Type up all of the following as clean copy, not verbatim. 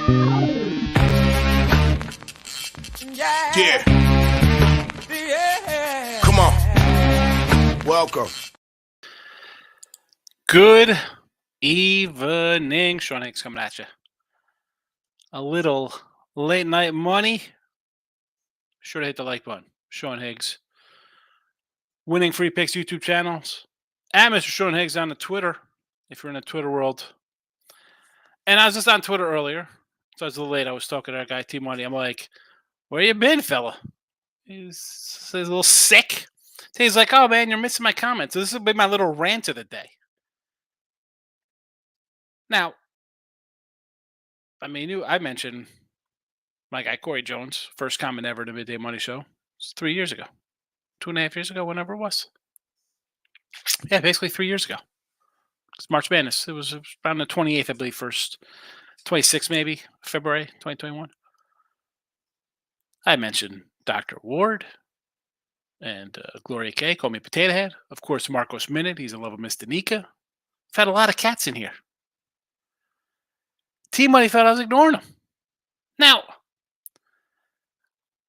Yeah. Come on. Welcome. Good evening. Sean Higgs coming at you. A little late night money. Sure to hit the like button. Sean Higgs. Winning Free Picks YouTube channels. At Mr. Sean Higgs on the Twitter, if you're in the Twitter world. And I was just on Twitter earlier. So I was a little late. I was talking to our guy, T-Money. I'm like, where you been, fella? He's a little sick. He's like, oh, man, you're missing my comments. So this will be my little rant of the day. Now, I mean, I mentioned my guy, Corey Jones, first comment ever to Midday Money Show. It's 3 years ago. 2.5 years ago, whenever it was. Yeah, basically 3 years ago. It's March Madness. It was around the 28th, I believe, 26th maybe, February 2021. I mentioned Dr. Ward and Gloria K. Call me Potato Head. Of course, Marcos Minute. He's in love with Miss Danica. I've had a lot of cats in here. T-Money thought I was ignoring him. Now,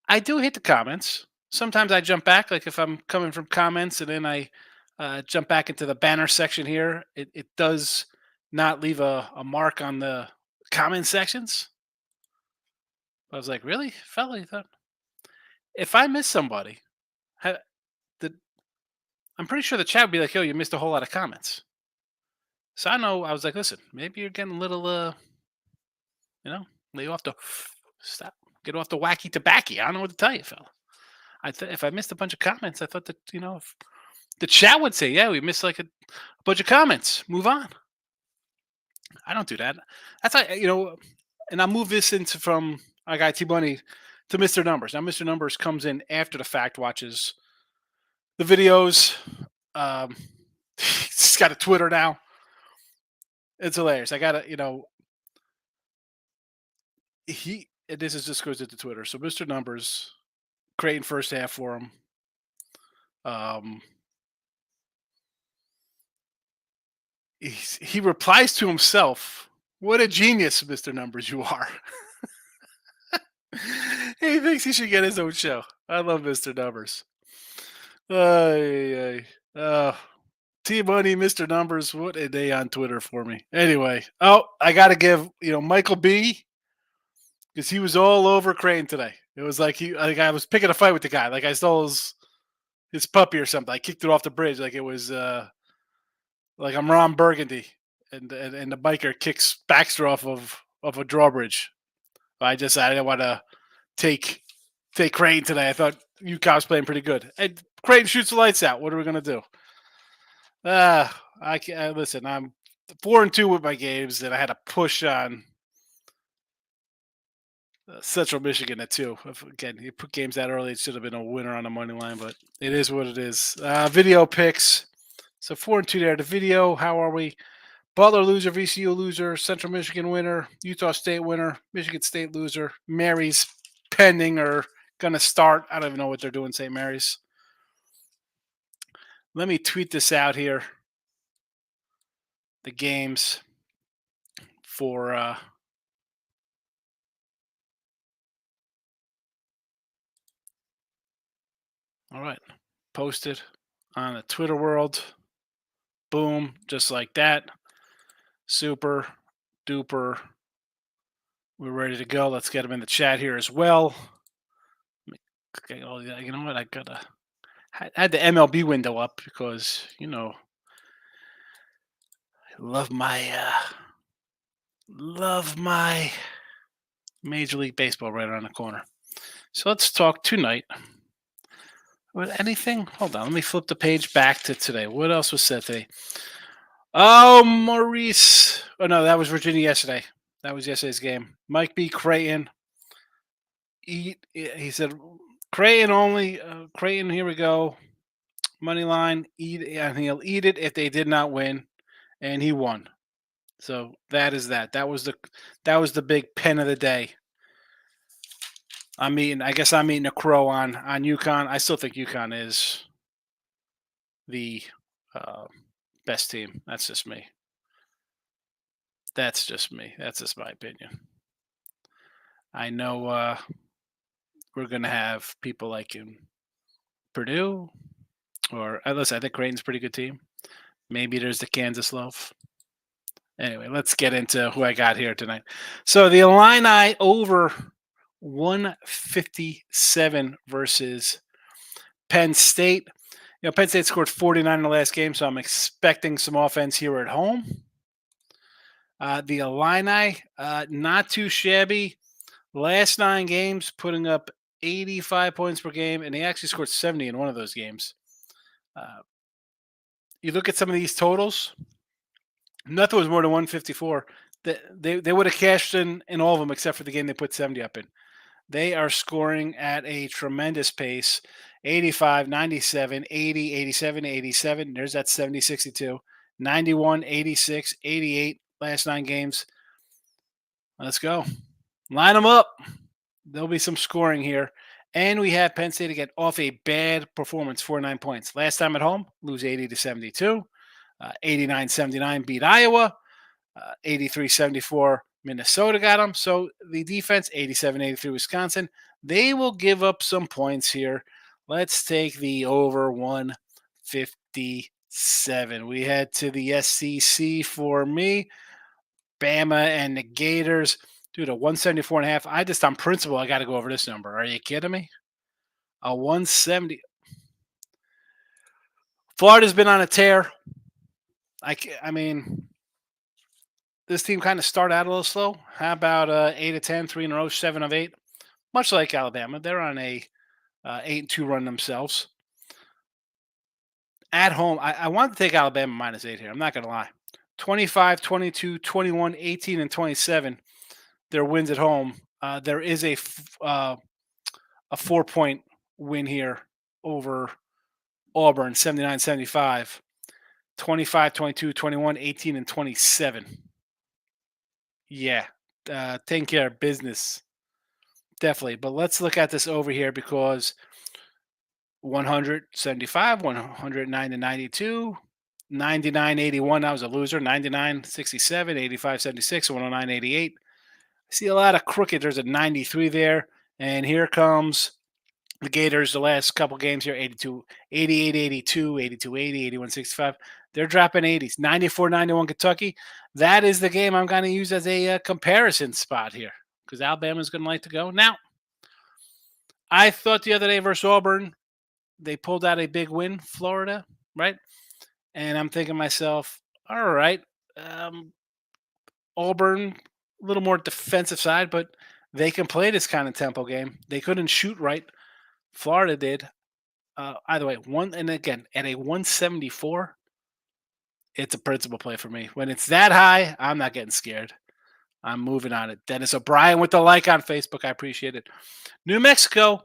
I do hit the comments. Sometimes I jump back, like if I'm coming from comments and then I jump back into the banner section here. It does not leave a mark on the comment sections. I was like, really? Fella, you thought? If I miss somebody, I'm pretty sure the chat would be like, yo, you missed a whole lot of comments. So I was like, listen, maybe you're getting a little, lay off the stop. Get off the wacky tobacco. I don't know what to tell you, fella. If I missed a bunch of comments, I thought that, if the chat would say, yeah, we missed like a bunch of comments. Move on. I don't do that. That's like, and I'll move this into from our guy T-Bunny to Mr. Numbers. Now, Mr. Numbers comes in after the fact, watches the videos. He's got a Twitter now. It's hilarious. I got to, this is just goes into Twitter. So Mr. Numbers, creating first half for him. He replies to himself, what a genius, Mr. Numbers, you are. He thinks he should get his own show. I love Mr. Numbers. T-Money, Mr. Numbers, what a day on Twitter for me. Anyway, I got to give, Michael B, because he was all over Crane today. It was like I was picking a fight with the guy. Like I stole his puppy or something. I kicked it off the bridge like it was like I'm Ron Burgundy and the biker kicks Baxter off of a drawbridge. I didn't want to take Crane today. I thought UConn was playing pretty good. And Crane shoots the lights out. What are we gonna do? Listen. I'm 4-2 with my games, and I had to push on Central Michigan at 2. Again, you put games that early, it should have been a winner on the money line, but it is what it is. Video picks. So 4-2 there. The video. How are we? Butler loser, VCU loser, Central Michigan winner, Utah State winner, Michigan State loser, Mary's pending or going to start. I don't even know what they're doing, St. Mary's. Let me tweet this out here. The games for all right. Posted on the Twitter world. Boom. Just like that. Super duper. We're ready to go. Let's get them in the chat here as well. Okay, you know what? I had the MLB window up because, I love my Major League Baseball right around the corner. So let's talk tonight. With anything? Hold on. Let me flip the page back to today. What else was said today? Oh, Maurice. Oh, no, that was Virginia yesterday. That was yesterday's game. Mike B. Creighton. He said, Creighton only. Creighton, here we go. Money line. And he'll eat it if they did not win. And he won. So that is that. That was the big pen of the day. I guess I'm eating a crow on UConn. I still think UConn is the best team. That's just me. That's just my opinion. I know we're going to have people like in Purdue, or listen, I think Creighton's a pretty good team. Maybe there's the Kansas Loaf. Anyway, let's get into who I got here tonight. So the Illini over 157 versus Penn State. Penn State scored 49 in the last game, so I'm expecting some offense here at home. The Illini, not too shabby. Last 9 games, putting up 85 points per game, and they actually scored 70 in one of those games. You look at some of these totals, nothing was more than 154. They would have cashed in all of them except for the game they put 70 up in. They are scoring at a tremendous pace. 85, 97, 80, 87, 87. There's that 70, 62. 91, 86, 88. Last 9 games. Let's go. Line them up. There'll be some scoring here. And we have Penn State to get off a bad performance, 49 points. Last time at home, lose 80 to 72. 89-79 beat Iowa. 83-74 Minnesota got them. So the defense, 87-83 Wisconsin. They will give up some points here. Let's take the over 157. We head to the SEC for me. Bama and the Gators. Dude, a 174.5. I just, on principle, I got to go over this number. Are you kidding me? A 170. Florida's been on a tear. I mean, this team kind of started out a little slow. How about 8 of 10, 3 in a row, 7 of 8? Much like Alabama, they're on a 8-2 run themselves. At home, I want to take Alabama -8 here. I'm not going to lie. 25, 22, 21, 18, and 27. Their wins at home. There is a 4-point win here over Auburn, 79-75. 25, 22, 21, 18, and 27. Yeah, taking care of business. Definitely. But let's look at this over here because 175, 109-92, 99-81. That was a loser. 99-67, 85-76, 109-88. I see a lot of crooked. There's a 93 there. And here comes the Gators the last couple games here, 82, 88, 82, 82, 80, 81, 65. They're dropping 80s. 94, 91 Kentucky. That is the game I'm going to use as a comparison spot here because Alabama's going to like to go. Now, I thought the other day versus Auburn, they pulled out a big win, Florida, right? And I'm thinking to myself, all right, Auburn, a little more defensive side, but they can play this kind of tempo game. They couldn't shoot right. Florida did. Either way, and again, at a 174, it's a principal play for me. When it's that high, I'm not getting scared. I'm moving on it. Dennis O'Brien with the like on Facebook. I appreciate it. New Mexico.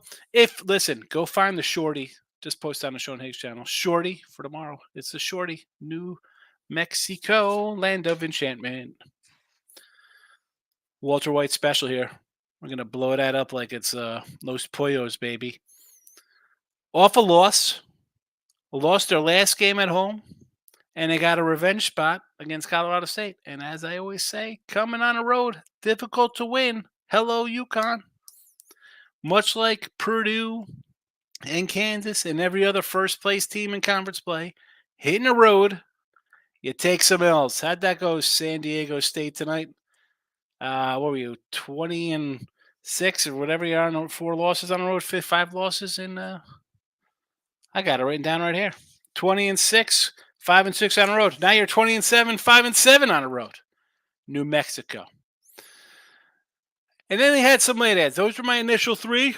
Listen, go find the shorty. Just post on the Sean Higgs channel. Shorty for tomorrow. It's the shorty. New Mexico, land of enchantment. Walter White special here. We're going to blow that up like it's Los Pollos, baby. Off a loss. Lost their last game at home. And they got a revenge spot against Colorado State. And as I always say, coming on the road, difficult to win. Hello, UConn. Much like Purdue and Kansas and every other first-place team in conference play, hitting the road, you take some L's. How'd that go, San Diego State tonight? What were you, 20-6 or whatever you are? 4 losses on the road, 5 losses in. I got it written down right here. 20-6. 5-6 on the road. Now you're 20-7, 5-7 on the road. New Mexico. And then they had some late ads. Those were my initial 3.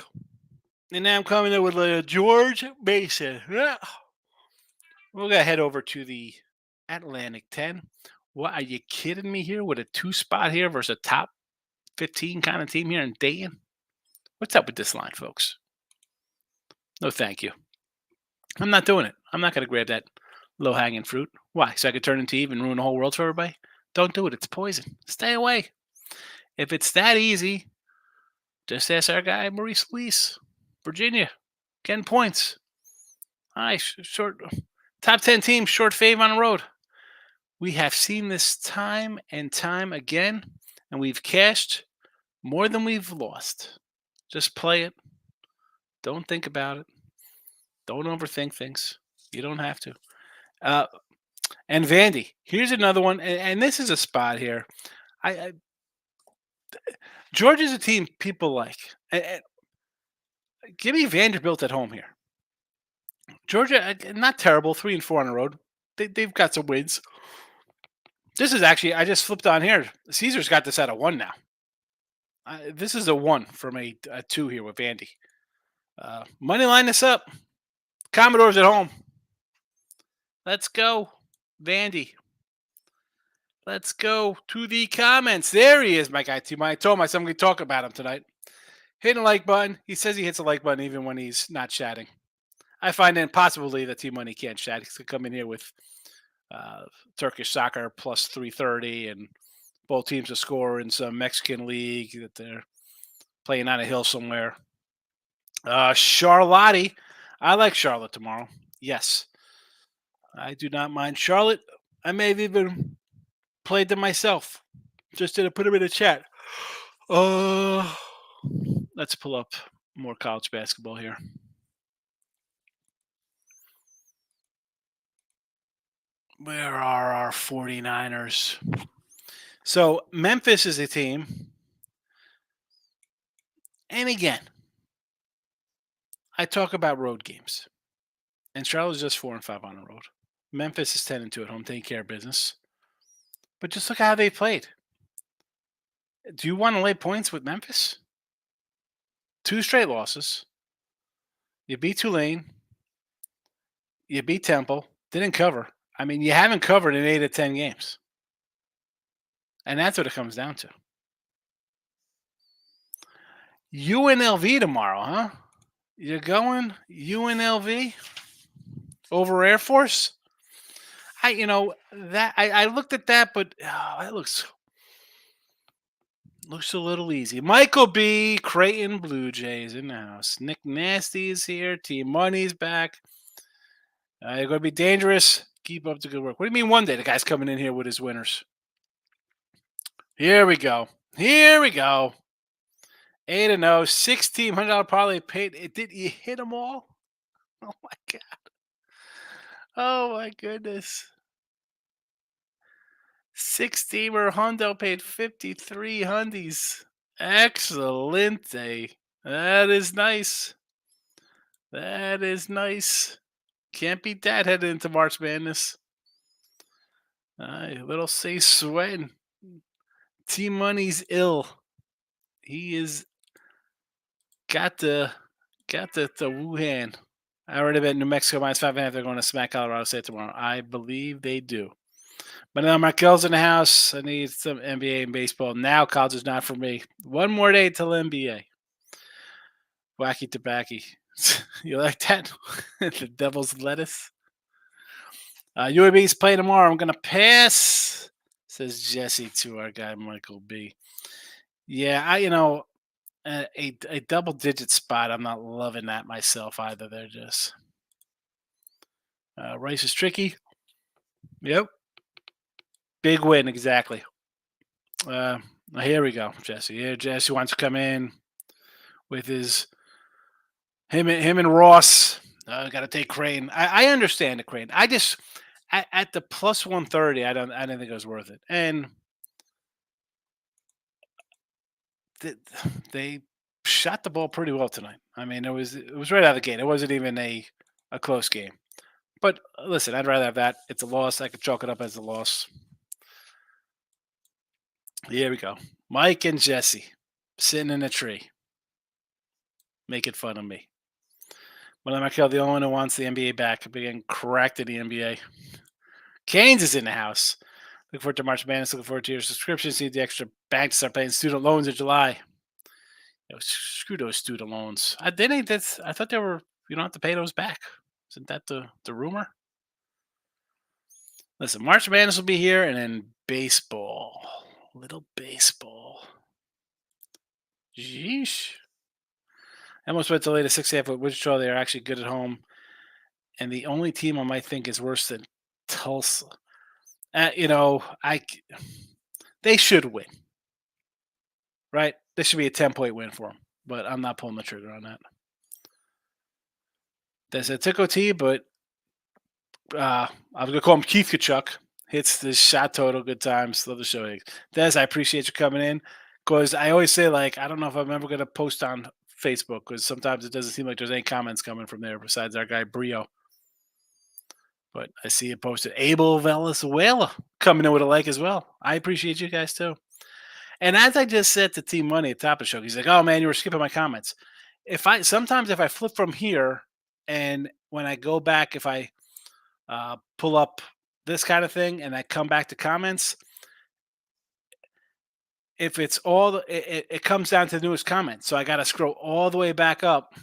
And now I'm coming in with George Mason. We're going to head over to the Atlantic 10. What, are you kidding me here with a 2 spot here versus a top 15 kind of team here in Dayton? What's up with this line, folks? No, thank you. I'm not doing it. I'm not going to grab that low-hanging fruit. Why? So I could turn into Eve and ruin the whole world for everybody? Don't do it. It's poison. Stay away. If it's that easy, just ask our guy, Maurice Lease, Virginia, getting points. All right, short top 10 team, short fave on the road. We have seen this time and time again, and we've cashed More than we've lost. Just play it. Don't think about it. Don't overthink things. You don't have to. Uh, and Vandy, here's another one, and this is a spot here. I Georgia's a team people like. Give me Vanderbilt at home here. Georgia, not terrible, 3-4 on the road. They've got some wins. This is actually, I just flipped on here. Caesar's got this at a 1 now. This is a 1 from a 2 here with Vandy. Money line this up. Commodores at home. Let's go, Vandy. Let's go to the comments. There he is, my guy. I told myself I'm going to talk about him tonight. Hit a like button. He says he hits a like button even when he's not chatting. I find it impossible to believe that T-Money can't chat. He's going to come in here with Turkish soccer plus 330 and both teams to score in some Mexican league that they're playing on a hill somewhere. Charlotte. I like Charlotte tomorrow. Yes. I do not mind Charlotte. I may have even played them myself. Just didn't put them in the chat. Let's pull up more college basketball here. Where are our 49ers? So Memphis is a team. And again, I talk about road games. And Charlotte's just 4-5 on the road. Memphis is 10-2 at home, taking care of business. But just look at how they played. Do you want to lay points with Memphis? 2 straight losses. You beat Tulane. You beat Temple. Didn't cover. I mean, you haven't covered in 8 of 10 games. And that's what it comes down to. UNLV tomorrow, huh? You're going UNLV over Air Force? I looked at that, but that looks a little easy. Michael B. Creighton Blue Jays in the house. Nick Nasty is here. Team Money's back. You're going to be dangerous. Keep up the good work. What do you mean one day? The guy's coming in here with his winners. Here we go. 8-0, $16 $100 parlay paid. Did you hit them all? Oh my god. Oh my goodness. 6-teamer Hundo paid 53 hundies. Excellent day. That is nice. That is nice. Can't beat that headed into March Madness. Little say sweating. T-Money's ill. He is got the Wuhan. I already bet New Mexico -5.5. They're going to smack Colorado State tomorrow. I believe they do. But now Markel's in the house. I need some NBA and baseball. Now college is not for me. One more day till NBA. Wacky tobacco. You like that? The devil's lettuce. UAB's playing tomorrow. I'm going to pass, says Jesse to our guy Michael B. Yeah, a double-digit spot. I'm not loving that myself either. They're just Rice is tricky. Yep. Big win, exactly. Here we go, Jesse. Yeah, Jesse wants to come in with him and Ross. Got to take Crane. I understand the Crane. I just at the plus 130, I didn't think it was worth it. And they shot the ball pretty well tonight. I mean, it was right out of the gate. It wasn't even a close game. But listen, I'd rather have that. It's a loss. I could chalk it up as a loss. Here we go. Mike and Jesse sitting in a tree, making fun of me. But Michael, the only one who wants the NBA back, being correct in the NBA. Canes is in the house. Look forward to March Madness. Looking forward to your subscription. See the extra bank to start paying student loans in July. Screw those student loans. I thought they were. You don't have to pay those back. Isn't that the rumor? Listen, March Madness will be here, and then baseball. Little baseball. Jeesh. I almost went to late at 6.5 with Wichita. They are actually good at home. And the only team I might think is worse than Tulsa. They should win. Right? This should be a 10-point win for him, but I'm not pulling the trigger on that. There's a Tico T, but I was gonna call him Keith Kachuk. Hits the shot total, good times. Love the show. Des, I appreciate you coming in because I always say like I don't know if I'm ever gonna post on Facebook because sometimes it doesn't seem like there's any comments coming from there besides our guy Brio. But I see it posted. Abel Venezuela coming in with a like as well. I appreciate you guys too. And as I just said to Team Money at the top of the show, he's like, "Oh man, you were skipping my comments." If I flip from here and when I go back, if I pull up this kind of thing and I come back to comments, if it's all it comes down to the newest comment, so I got to scroll all the way back up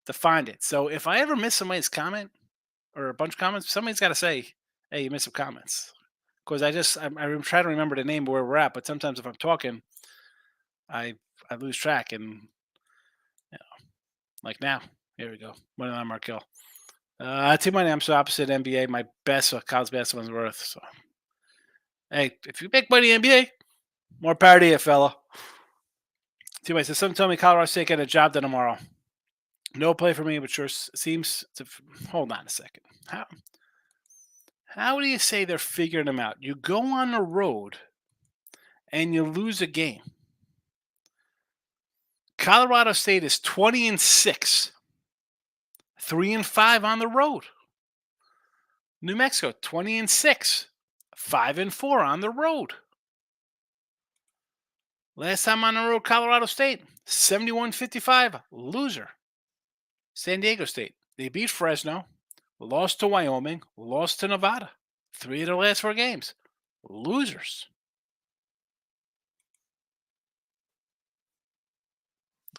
to find it. So if I ever miss somebody's comment or a bunch of comments, somebody's got to say, "Hey, you missed some comments." Because I'm trying to remember the name of where we're at, but sometimes if I'm talking, I I lose track and like now. Here we go. One of them Markel. Team money. I'm so opposite NBA. My best college basketball's worth. So hey, if you make money in NBA, more power to you, fella. Team money says someone tell me Colorado State get a job done tomorrow. No play for me, but sure seems to. Hold on a second. How do you say they're figuring them out? You go on the road and you lose a game. Colorado State is 20-6, 3-5 on the road. New Mexico 20-6, 5-4 on the road. Last time on the road, Colorado State 71-55, loser. San Diego State, they beat Fresno, lost to Wyoming, lost to Nevada. 3 of their last 4 games, losers.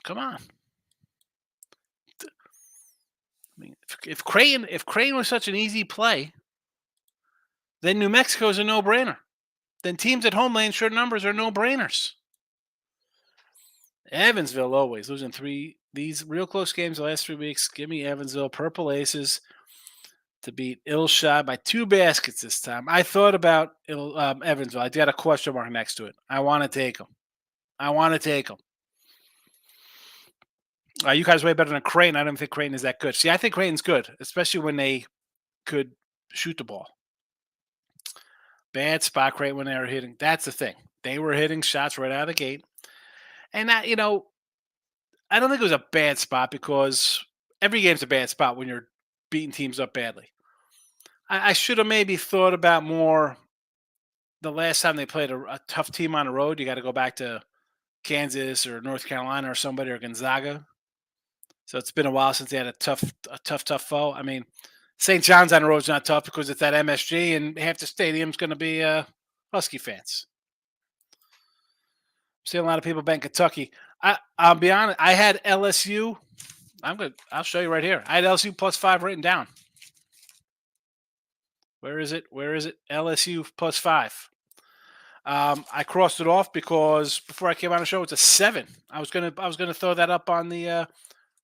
Come on. I mean, if Creighton was such an easy play, then New Mexico is a no-brainer. Then teams at home laying short numbers are no-brainers. Evansville always losing 3. These real close games the last 3 weeks. Give me Evansville. Purple Aces to beat Ilshad by 2 baskets this time. I thought about Evansville. I got a question mark next to it. I want to take them. You guys are way better than Creighton. I don't think Creighton is that good. See, I think Creighton's good, especially when they could shoot the ball. Bad spot Creighton when they were hitting. That's the thing. They were hitting shots right out of the gate. And that, I don't think it was a bad spot because every game's a bad spot when you're beating teams up badly. I should have maybe thought about more the last time they played a tough team on the road. You got to go back to Kansas or North Carolina or somebody or Gonzaga. So it's been a while since they had a tough foe. I mean, St. John's on the road is not tough because it's at MSG and half the stadium's going to be Husky fans. I'm seeing a lot of people bet Kentucky. I'll be honest. I had LSU. I'll show you right here. I had LSU +5 written down. Where is it? LSU +5. I crossed it off because before I came on the show, it's a 7. I was gonna throw that up on the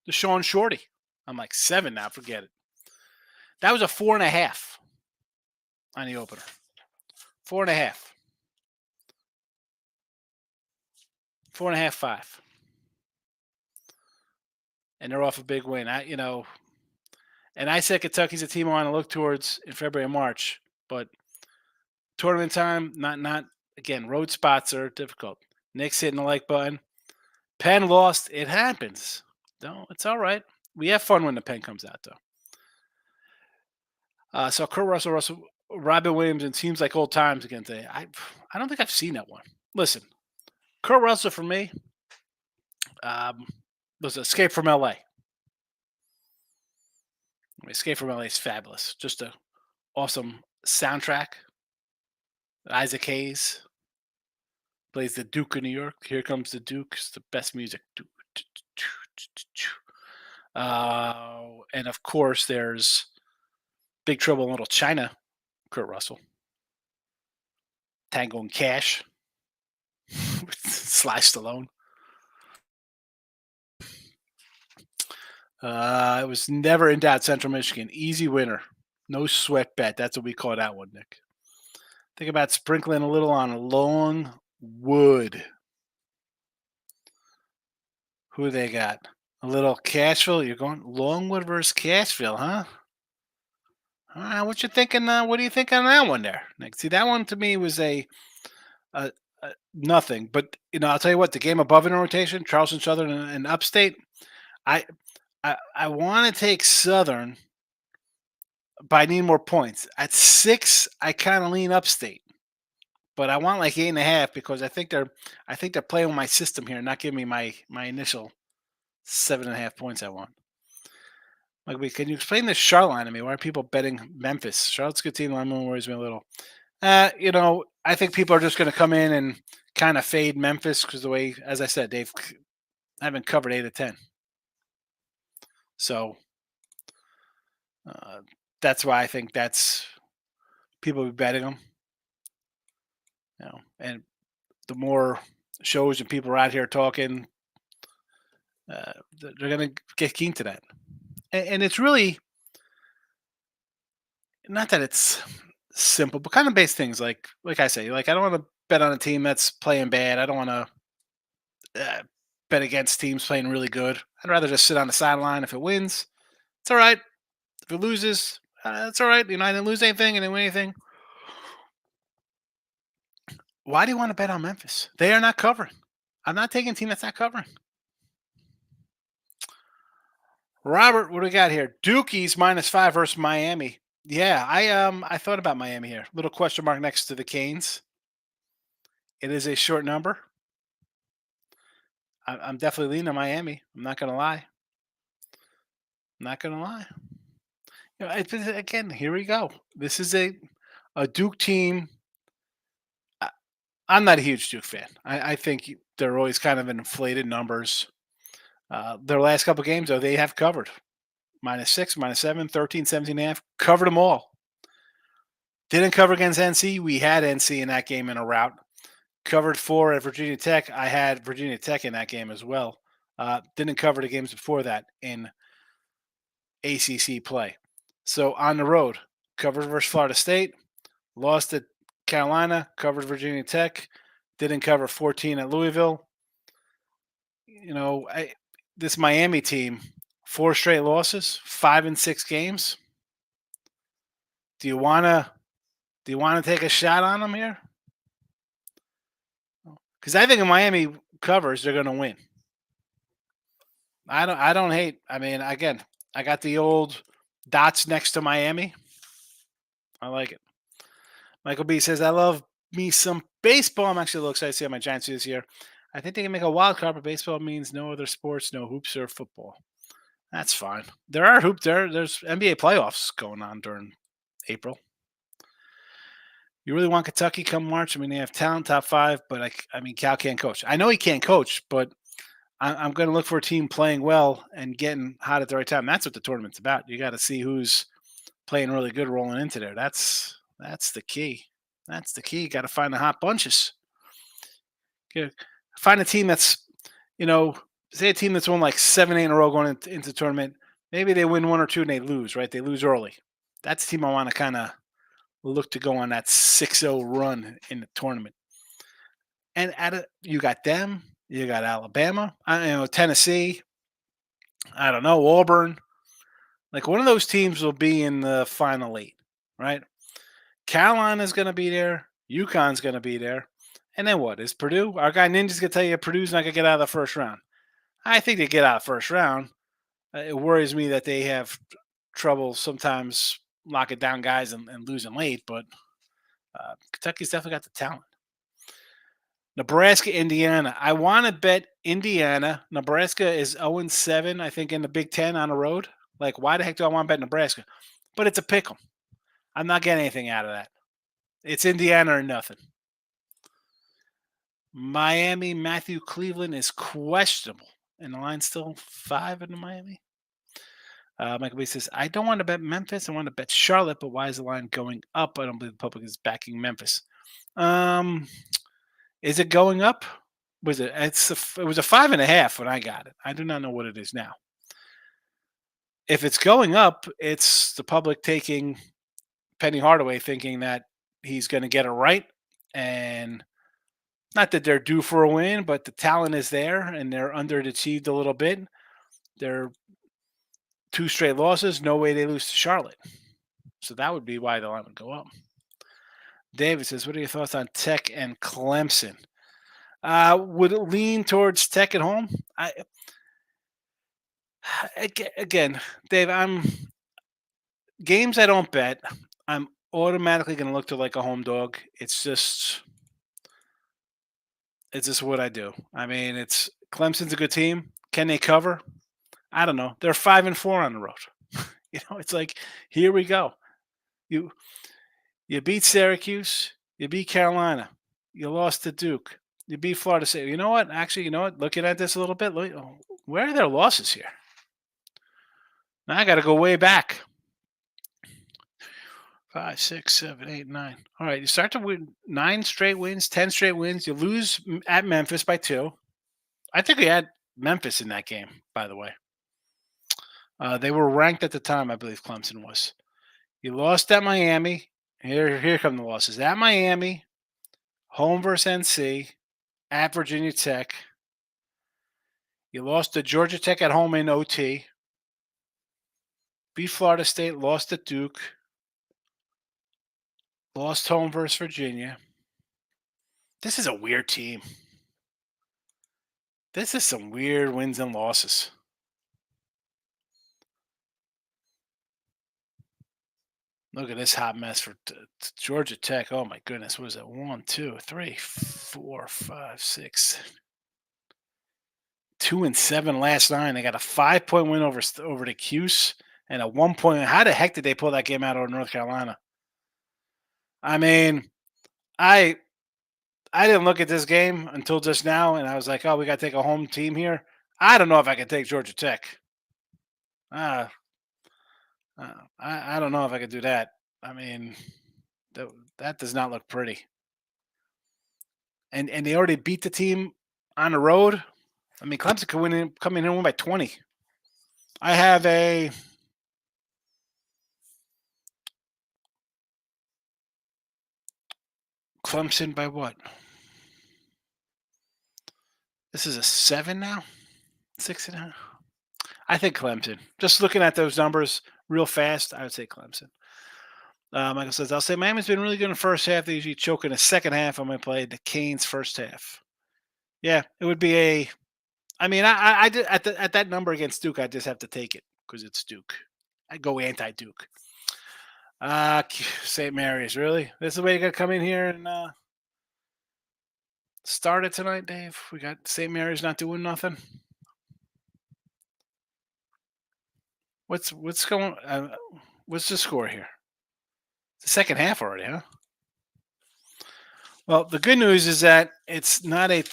Sean Shorty. I'm like 7 now. Forget it. That was a 4.5 on the opener. 4.5. 4.5, 5. And they're off a big win. And I said Kentucky's a team I want to look towards in February and March, but tournament time, not again. Road spots are difficult. Nick's hitting the like button. Penn lost. It happens. No, it's all right. We have fun when the pen comes out, though. So Kurt Russell, Robin Williams, and teams like old times again today. I don't think I've seen that one. Listen, Kurt Russell for me was Escape from L.A. Escape from LA is fabulous. Just a awesome soundtrack. Isaac Hayes plays the Duke of New York. Here comes the Duke. It's the best music. And of course, there's Big Trouble in Little China. Kurt Russell. Tango and Cash. With Sly Stallone. It was never in doubt. Central Michigan, easy winner, no sweat bet. That's what we call that one, Nick. Think about sprinkling a little on long wood. Who they got? A little Cashville. You're going Longwood versus Cashville, huh? What you thinking? What do you think on that one there? Like, see, that one to me was a nothing. But I'll tell you what. The game above in rotation, Charleston Southern and Upstate. I I want to take Southern, but I need more points. At 6, I kind of lean Upstate, but I want like 8.5 because I think they're playing with my system here, not giving me my initial 7.5 points I want. Like, can you explain the Charlotte line to me? Why are people betting Memphis? Charlotte's a good team. Line worries me a little. I think people are just going to come in and kind of fade Memphis because the way, as I said, they've haven't covered 8 of 10. So uh, that's why I think that's people be betting them. And the more shows and people are out here talking, they're going to get keen to that. And it's really not that it's simple, but kind of base things like I say, like I don't want to bet on a team that's playing bad. I don't want to bet against teams playing really good. I'd rather just sit on the sideline. If it wins, it's all right. If it loses, it's all right. I didn't lose anything, I didn't win anything. Why do you want to bet on Memphis? They are not covering. I'm not taking a team that's not covering. Robert, what do we got here? Dukies -5 versus Miami. Yeah, I thought about Miami here. Little question mark next to the Canes. It is a short number. I'm definitely leaning Miami. I'm not gonna lie. Not gonna lie. Again, here we go. This is a Duke team. I, I'm not a huge Duke fan. I think they're always kind of inflated numbers. Their last couple games, though, they have covered. -6, -7, 13, 17.5. Covered them all. Didn't cover against NC. We had NC in that game in a rout. Covered 4 at Virginia Tech. I had Virginia Tech in that game as well. Didn't cover the games before that in ACC play. So on the road, covered versus Florida State, lost at Carolina, covered Virginia Tech, didn't cover 14 at Louisville. This Miami team, 4 straight losses, 5 and 6 games. Do you wanna take a shot on them here? Because I think if Miami covers, they're gonna win. I don't hate. I mean, again, I got the old dots next to Miami. I like it. Michael B says, I love me some baseball. I'm actually a little excited to see how my Giants do this year. I think they can make a wild card, but baseball means no other sports, no hoops or football. That's fine. There are hoops there. There's NBA playoffs going on during April. You really want Kentucky come March? I mean, they have talent, top 5, but I mean, Cal can't coach. I know he can't coach, but I'm going to look for a team playing well and getting hot at the right time. That's what the tournament's about. You got to see who's playing really good rolling into there. That's the key. That's the key. Got to find the hot bunches. Find a team that's, say a team that's won like 7, 8 in a row going into the tournament. Maybe they win 1 or 2 and they lose, right? They lose early. That's a team I want to kind of look to go on that 6-0 run in the tournament. And you got them. You got Alabama. Tennessee. I don't know, Auburn. Like one of those teams will be in the final 8, right? Carolina's going to be there. UConn's going to be there. And then what? Is Purdue? Our guy Ninja's going to tell you Purdue's not going to get out of the first round. I think they get out of the first round. It worries me that they have trouble sometimes locking down guys and losing late, but Kentucky's definitely got the talent. Nebraska, Indiana. I want to bet Indiana. Nebraska is 0-7, I think, in the Big Ten on the road. Like, why the heck do I want to bet Nebraska? But it's a pick 'em. I'm not getting anything out of that. It's Indiana or nothing. Miami, Matthew Cleveland is questionable. And the line's still 5 in Miami. Michael B says, I don't want to bet Memphis. I want to bet Charlotte, but why is the line going up? I don't believe the public is backing Memphis. Is it going up? It was a 5.5 when I got it. I do not know what it is now. If it's going up, it's the public taking Penny Hardaway, thinking that he's going to get it right and Not that they're due for a win, but the talent is there and they're underachieved a little bit. They're two straight losses. No way they lose to Charlotte. So that would be why the line would go up. David says, "What are your thoughts on Tech and Clemson?" Would it lean towards Tech at home? Again, Dave, I'm games I don't bet. I'm automatically going to look to like a home dog. It's just what I do. I mean, it's Clemson's a good team. Can they cover? I don't know. They're 5-4 on the road. It's like here we go. You you beat Syracuse. You beat Carolina. You lost to Duke. You beat Florida State. You know what? Actually, you know what? Looking at this a little bit, where are their losses here? Now I got to go way back. 5, 6, 7, 8, 9. All right, you start to win 9 straight wins, 10 straight wins. You lose at Memphis by 2. I think we had Memphis in that game, by the way. They were ranked at the time, I believe Clemson was. You lost at Miami. Here come the losses. At Miami, home versus NC, at Virginia Tech. You lost to Georgia Tech at home in OT. Beat Florida State, lost at Duke. Lost home versus Virginia. This is a weird team. This is some weird wins and losses. Look at this hot mess for Georgia Tech. Oh my goodness, what is it? 1, 2, 3, 4, 5, 6. 2-7 last 9. They got a 5-point win over the Cuse and a 1-point. How the heck did they pull that game out over North Carolina? I mean, I didn't look at this game until just now, and I was like, oh, we got to take a home team here. I don't know if I can take Georgia Tech. Uh, I don't know if I could do that. I mean, that does not look pretty. And they already beat the team on the road. I mean, Clemson could come in and win by 20. I have a Clemson by what? This is a 7 now? 6.5? I think Clemson. Just looking at those numbers real fast, I would say Clemson. Michael says, I'll say Miami's been really good in the first half. They usually choke in the second half. I'm going to play the Canes first half. Yeah, it would be a. I mean, I did at that number against Duke. I just have to take it because it's Duke. I go anti-Duke. St. Mary's, really? This is the way you got to come in here and start it tonight, Dave? We got St. Mary's not doing nothing. What's going? What's the score here? The second half already, huh? Well, the good news is that it's not a.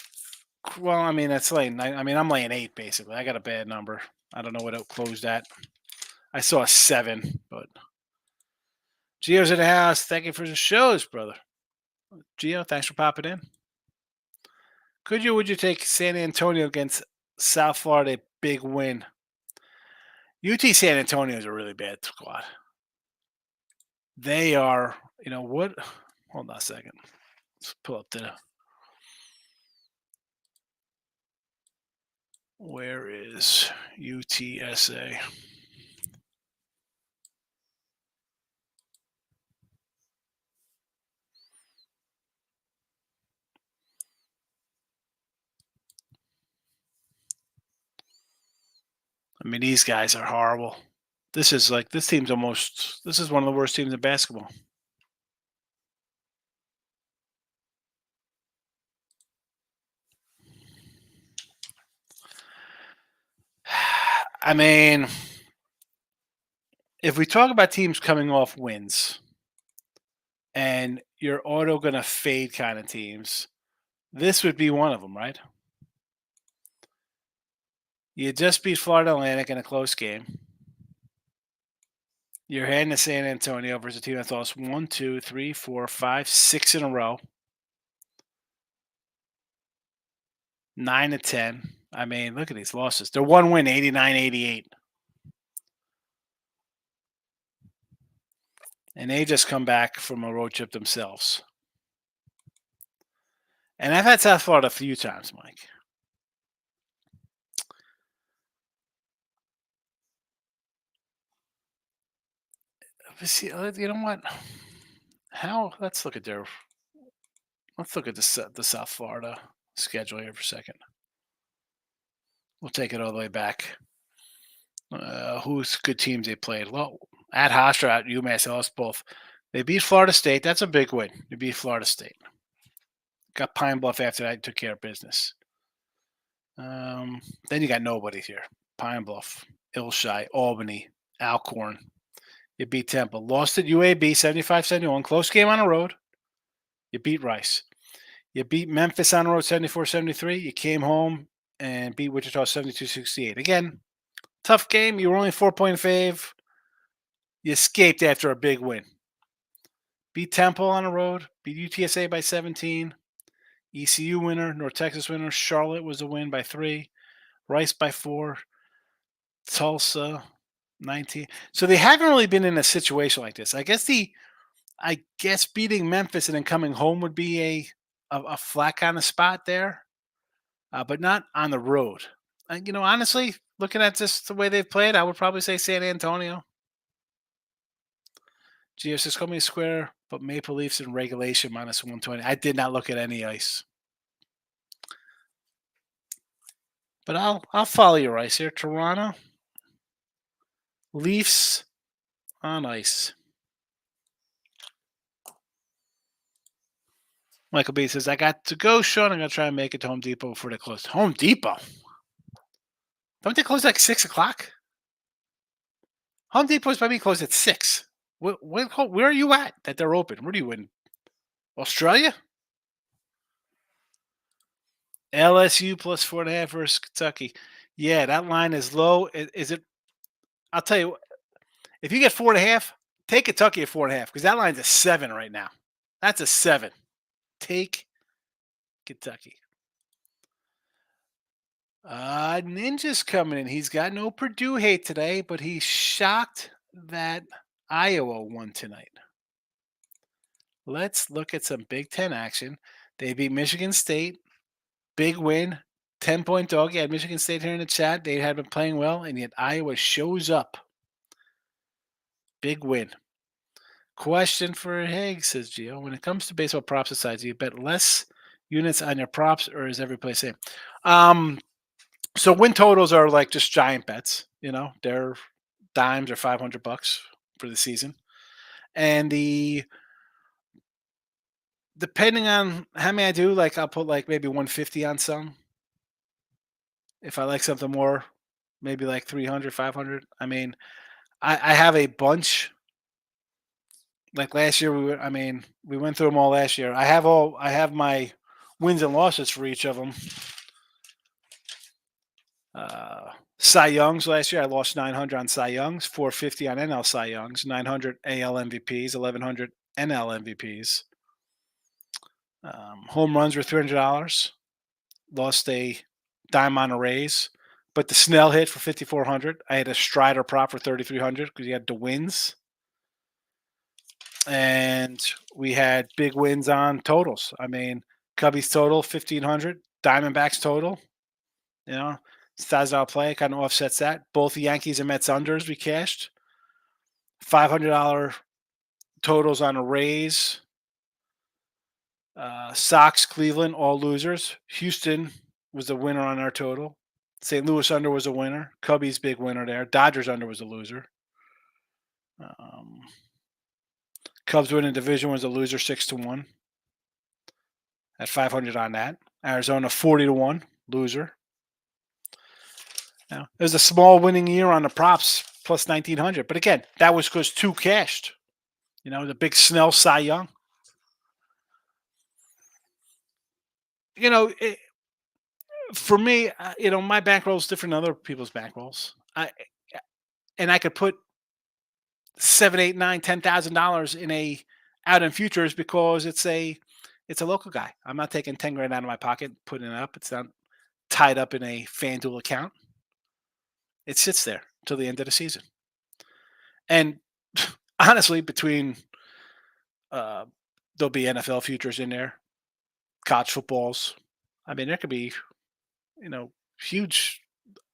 Well, I mean, that's late. I mean, I'm laying 8 basically. I got a bad number. I don't know what it closed at. I saw a 7, but Gio's in the house. Thank you for the shows, brother. Gio, thanks for popping in. Would you take San Antonio against South Florida? Big win. UT San Antonio is a really bad squad. They are, you know what? Hold on a second. Let's pull up the. Where is UTSA? I mean, these guys are horrible. This is this team's almost. This is one of the worst teams in basketball. I mean, if we talk about teams coming off wins and you're auto going to fade kind of teams, this would be one of them, right? You just beat Florida Atlantic in a close game. You're heading to San Antonio versus a team that's lost 1, 2, 3, 4, 5, 6 in a row. 9-10. I mean, look at these losses. They're 1 win, 89-88. And they just come back from a road trip themselves. And I've had South Florida a few times, Mike. But see, you know what? How? Let's look at the South Florida schedule here for a second. We'll take it all the way back. Who's good teams they played? Well, at Hofstra, at UMass, they lost both. They beat Florida State. That's a big win. They beat Florida State. Got Pine Bluff after that. Took care of business. Then you got nobody here. Pine Bluff, Ilshai, Albany, Alcorn. You beat Temple. Lost at UAB 75-71. Close game on the road. You beat Rice. You beat Memphis on the road 74-73. You came home and beat Wichita 72-68. Again, tough game. You were only 4-point fave. You escaped after a big win. Beat Temple on the road. Beat UTSA by 17. ECU winner. North Texas winner. Charlotte was a win by 3. Rice by 4. Tulsa 19. So they haven't really been in a situation like this. I guess beating Memphis and then coming home would be a flat kind of spot there, but not on the road. Honestly, looking at just the way they've played, I would probably say San Antonio. Geosiscomi Square, but Maple Leafs in regulation -120. I did not look at any ice. But I'll follow your ice here. Toronto. Leafs on ice. Michael B says, I got to go, Sean. I'm going to try and make it to Home Depot before they close. Home Depot? Don't they close like 6 o'clock? Home Depot is probably closed at 6. Where are you at that they're open? Where are you in? Australia? LSU plus 4.5 versus Kentucky. Yeah, that line is low. Is it? I'll tell you, if you get 4.5, take Kentucky at 4.5 because that line's a 7 right now. That's a 7. Take Kentucky. Ninja's coming in. He's got no Purdue hate today, but he's shocked that Iowa won tonight. Let's look at some Big Ten action. They beat Michigan State. Big win. 10-point dog. You had Michigan State here in the chat. They had been playing well, and yet Iowa shows up. Big win. Question for Higgs, says Gio. When it comes to baseball props aside, do you bet less units on your props, or is every play same? So win totals are like just giant bets. They're dimes or $500 for the season, and depending on how many I do, like I'll put like maybe 150 on some. If I like something more, maybe like 300, 500. I mean, I have a bunch. Like last year, we went through them all last year. I have my wins and losses for each of them. Cy Youngs last year, I lost 900 on Cy Youngs, 450 on NL Cy Youngs, 900 AL MVPs, 1100 NL MVPs. Home runs were $300. Lost a dime on a raise, but the Snell hit for 5,400. I had a Strider prop for 3,300 because he had the wins, and we had big wins on totals. Cubbies total 1,500, Diamondbacks total. Style play kind of offsets that. Both the Yankees and Mets unders we cashed. $500 totals on a raise. Sox, Cleveland, all losers. Houston was the winner on our total. St. Louis under was a winner. Cubbies big winner there. Dodgers under was a loser. Cubs winning division was a loser 6-1. At 500 on that. Arizona 40-1 loser. Now, there's a small winning year on the props plus 1,900, but again, that was because 2 cashed. The big Snell Cy Young. For me, my bankroll is different than other people's bankrolls. I could put $7, $8, $9, $10,000 in out in futures because it's a local guy. I'm not taking 10 grand out of my pocket, putting it up. It's not tied up in a FanDuel account. It sits there till the end of the season. And honestly, between there'll be NFL futures in there. college footballs. I mean, there could be, you know, huge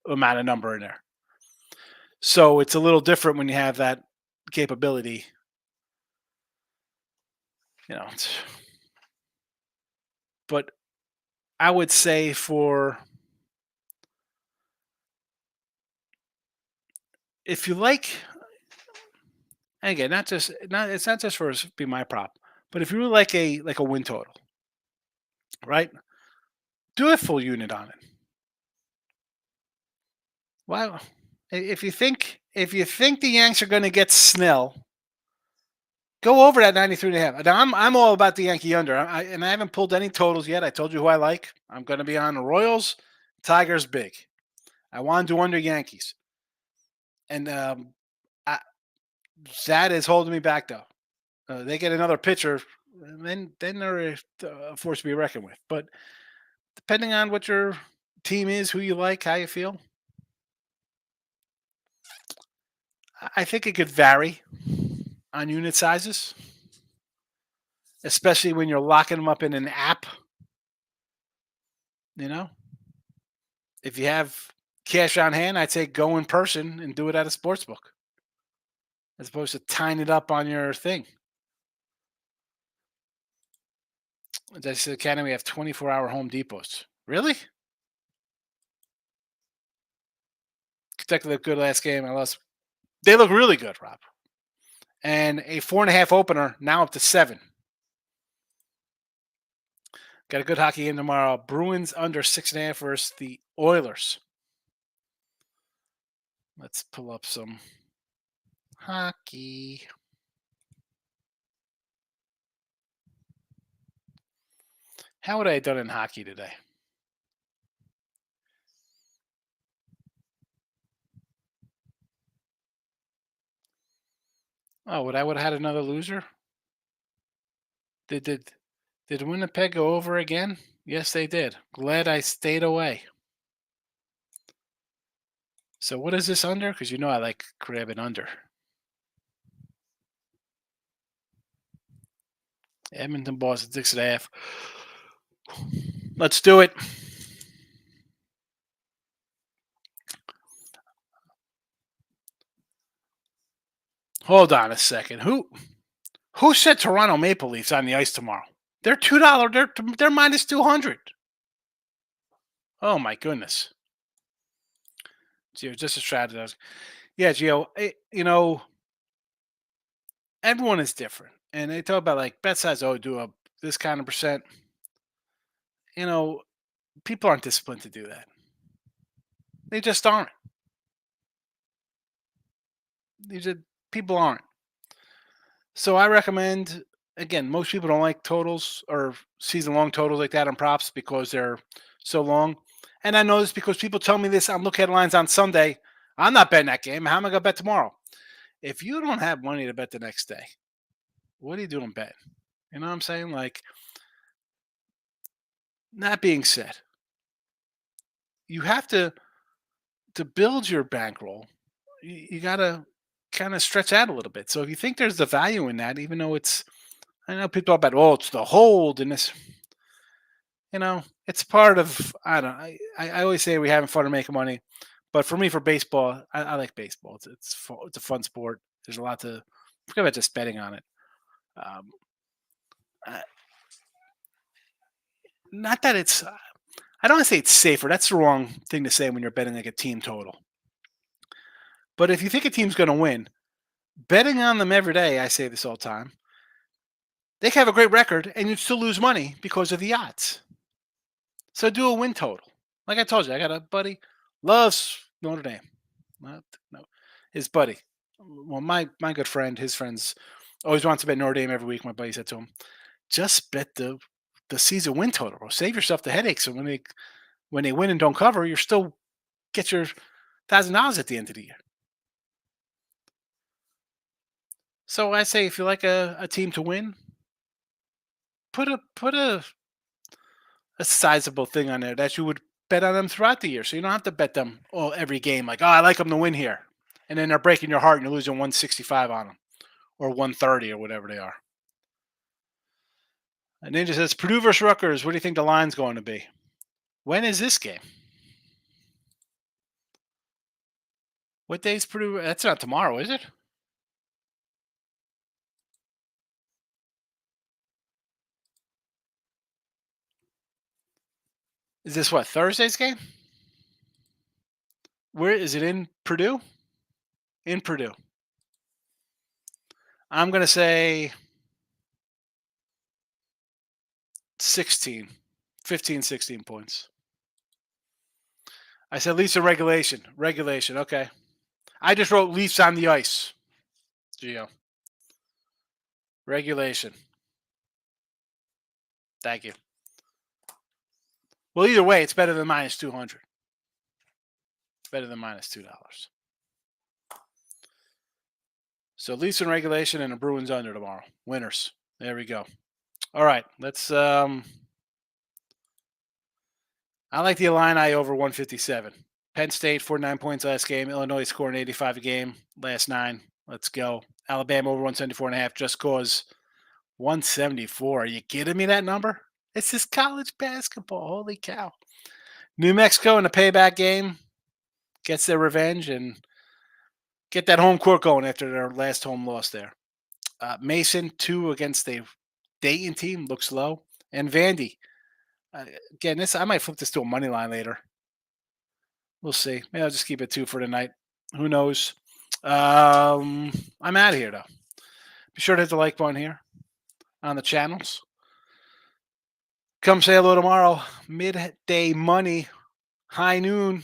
amount of number in there. So it's a little different when you have that capability. You know, but I would say for if you like, and again, not it's not just for us to be my prop, but if you really like a win total, right? Do a full unit on it. Wow. If you think the Yanks are going to get Snell, go over that 93.5. Now I'm all about the Yankee under. And I haven't pulled any totals yet. I told you who I like. I'm going to be on the Royals, Tigers big. I want to do under Yankees. And I, that is holding me back though. They get another pitcher, then they're a force to be reckoned with. But depending on what your team is, who you like, how you feel, I think it could vary on unit sizes, especially when you're locking them up in an app. You know, if you have cash on hand, I'd say go in person and do it at a sports book as opposed to tying it up on your thing. As I said, Canada, we have 24-hour Home Depots. Really? Kentucky looked good last game. I lost. They look really good, Rob. And a 4.5 opener, now up to 7. Got a good hockey game tomorrow. Bruins under 6.5 versus the Oilers. Let's pull up some hockey. How would I have done in hockey today? Oh, would I would have had another loser? Did Winnipeg go over again? Yes, they did. Glad I stayed away. So what is this under? Because you know I like grabbing under. Edmonton, Boston, 6.5. Let's do it. Hold on a second. Who said Toronto Maple Leafs on the ice tomorrow? They're $2. They're minus 200. Oh my goodness. Gio, just a strategy. Yeah, Gio. Everyone is different, and they talk about like bet size. Oh, do a this kind of percent. You know, people aren't disciplined to do that. They just aren't. These are people aren't. So I recommend again. Most people don't like totals or season long totals like that on props because they're so long. And I know this because people tell me this. I'm looking at lines on Sunday. I'm not betting that game. How am I going to bet tomorrow? If you don't have money to bet the next day, what are you doing betting? You know what I'm saying? Like, that being said, you have to build your bankroll. You got to kind of stretch out a little bit. So if you think there's the value in that, even though I know people talk about, oh, it's the hold and this, it's part of, I don't know. I always say we're having fun and making money. But for me, for baseball, I like baseball. It's a fun sport. There's a lot to, forget about just betting on it. Um, I- Not that I don't want to say it's safer. That's the wrong thing to say when you're betting like a team total. But if you think a team's going to win, betting on them every day, I say this all the time, they can have a great record and you'd still lose money because of the odds. So do a win total. Like I told you, I got a buddy, loves Notre Dame. No, his buddy. Well, my good friend, his friends always wants to bet Notre Dame every week. My buddy said to him, just bet the season win total. Bro. Save yourself the headaches. So when they win and don't cover, you're still get your $1,000 at the end of the year. So I say if you like a team to win, put a sizable thing on there that you would bet on them throughout the year. So you don't have to bet them every game like, oh, I like them to win here. And then they're breaking your heart and you're losing 165 on them or 130 or whatever they are. Ninja says Purdue versus Rutgers. What do you think the line's going to be? When is this game? What day is Purdue? That's not tomorrow, is it? Is this what, Thursday's game? Where is it, in Purdue? In Purdue. I'm going to say 16, 15, 16 points. I said Leafs in regulation. Regulation, okay. I just wrote Leafs on the ice. Gio. Regulation. Thank you. Well, either way, it's better than minus 200. Better than minus $2. So Leafs in regulation and the Bruins under tomorrow. Winners. There we go. All right, let's. I like the Illini over 157. Penn State 49 points last game. Illinois scoring 85 a game last 9. Let's go. Alabama over 174.5. Just cause 174. Are you kidding me? That number? It's just college basketball. Holy cow! New Mexico in a payback game gets their revenge and get that home court going after their last home loss there. Mason 2 against the Dayton team looks low, and Vandy. Again, this I might flip this to a money line later. We'll see. Maybe I'll just keep it 2 for tonight. Who knows? I'm out of here though. Be sure to hit the like button here on the channels. Come say hello tomorrow. Midday money, high noon.